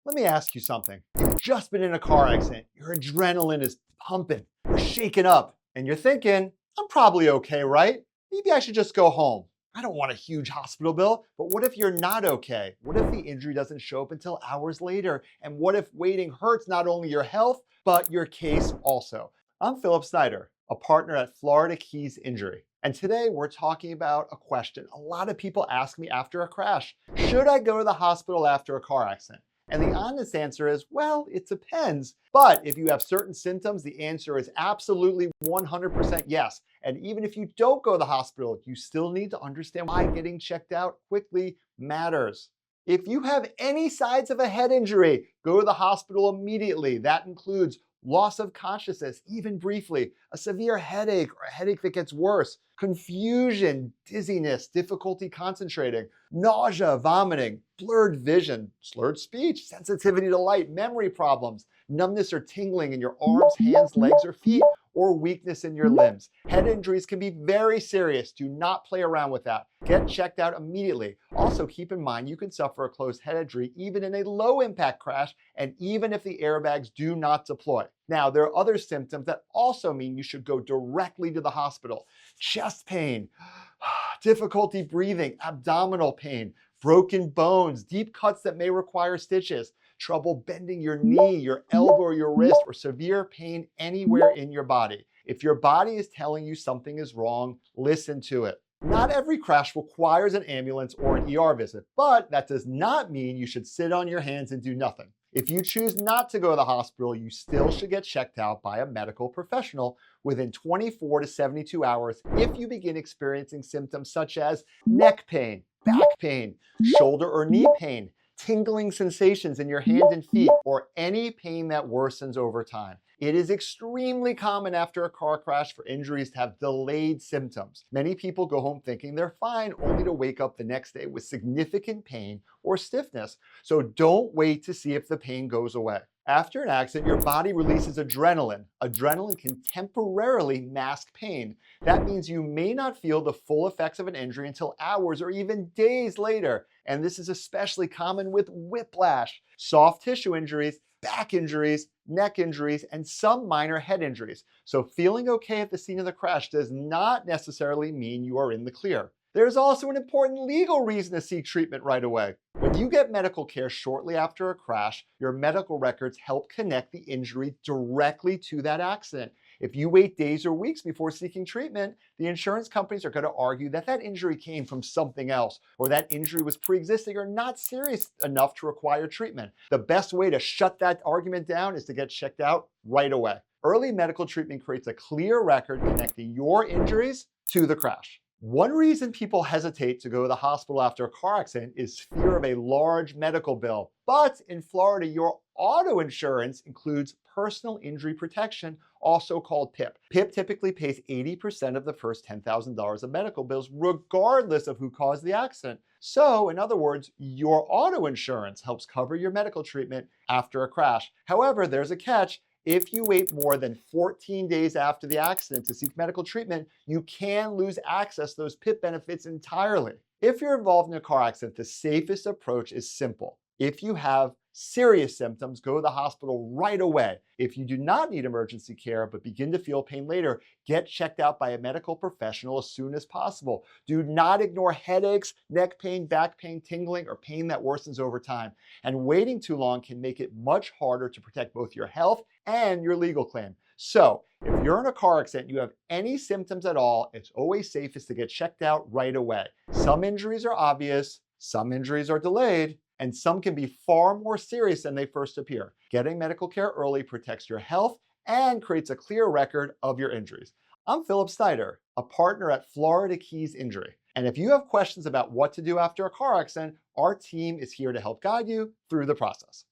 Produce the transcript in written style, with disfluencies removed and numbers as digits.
Let me ask you something. You've just been in a car accident, your adrenaline is pumping, you're shaken up, and you're thinking, I'm probably okay, right? Maybe I should just go home. I don't want a huge hospital bill, but what if you're not okay? What if the injury doesn't show up until hours later? And what if waiting hurts not only your health, but your case also? I'm Philip Snyder, a partner at Florida Keys Injury. And today we're talking about a question a lot of people ask me after a crash. Should I go to the hospital after a car accident? And the honest answer is, well, it depends. But if you have certain symptoms, the answer is absolutely 100% yes. And even if you don't go to the hospital, you still need to understand why getting checked out quickly matters. If you have any signs of a head injury, go to the hospital immediately. That includes loss of consciousness, even briefly, a severe headache or a headache that gets worse, confusion, dizziness, difficulty concentrating, nausea, vomiting, blurred vision, slurred speech, sensitivity to light, memory problems, numbness or tingling in your arms, hands, legs, or feet, or weakness in your limbs. Head injuries can be very serious. Do not play around with that. Get checked out immediately. Also, keep in mind you can suffer a closed head injury even in a low impact crash and even if the airbags do not deploy. Now, there are other symptoms that also mean you should go directly to the hospital. Chest pain, difficulty breathing, abdominal pain, broken bones, deep cuts that may require stitches, trouble bending your knee, your elbow, or your wrist, or severe pain anywhere in your body. If your body is telling you something is wrong, listen to it. Not every crash requires an ambulance or an ER visit, but that does not mean you should sit on your hands and do nothing. If you choose not to go to the hospital, you still should get checked out by a medical professional within 24 to 72 hours if you begin experiencing symptoms such as neck pain, back pain, shoulder or knee pain, tingling sensations in your hand and feet, or any pain that worsens over time. It is extremely common after a car crash for injuries to have delayed symptoms. Many people go home thinking they're fine, only to wake up the next day with significant pain or stiffness. So don't wait to see if the pain goes away. After an accident, your body releases adrenaline. Adrenaline can temporarily mask pain. That means you may not feel the full effects of an injury until hours or even days later. And this is especially common with whiplash, soft tissue injuries, back injuries, neck injuries, and some minor head injuries. So feeling okay at the scene of the crash does not necessarily mean you are in the clear. There's also an important legal reason to seek treatment right away. When you get medical care shortly after a crash, your medical records help connect the injury directly to that accident. If you wait days or weeks before seeking treatment, the insurance companies are going to argue that that injury came from something else, or that injury was pre-existing or not serious enough to require treatment. The best way to shut that argument down is to get checked out right away. Early medical treatment creates a clear record connecting your injuries to the crash. One reason people hesitate to go to the hospital after a car accident is fear of a large medical bill. But in Florida, your auto insurance includes personal injury protection, also called PIP. PIP typically pays 80% of the first $10,000 of medical bills, regardless of who caused the accident. So, in other words, your auto insurance helps cover your medical treatment after a crash. However, there's a catch. If you wait more than 14 days after the accident to seek medical treatment, you can lose access to those PIP benefits entirely. If you're involved in a car accident, the safest approach is simple. If you have serious symptoms, go to the hospital right away. If you do not need emergency care but begin to feel pain later, get checked out by a medical professional as soon as possible. Do not ignore headaches, neck pain, back pain, tingling, or pain that worsens over time. And waiting too long can make it much harder to protect both your health and your legal claim. So, if you're in a car accident, you have any symptoms at all, it's always safest to get checked out right away. Some injuries are obvious, some injuries are delayed, and some can be far more serious than they first appear. Getting medical care early protects your health and creates a clear record of your injuries. I'm Philip Snyder, a partner at Florida Keys Injury. And if you have questions about what to do after a car accident, our team is here to help guide you through the process.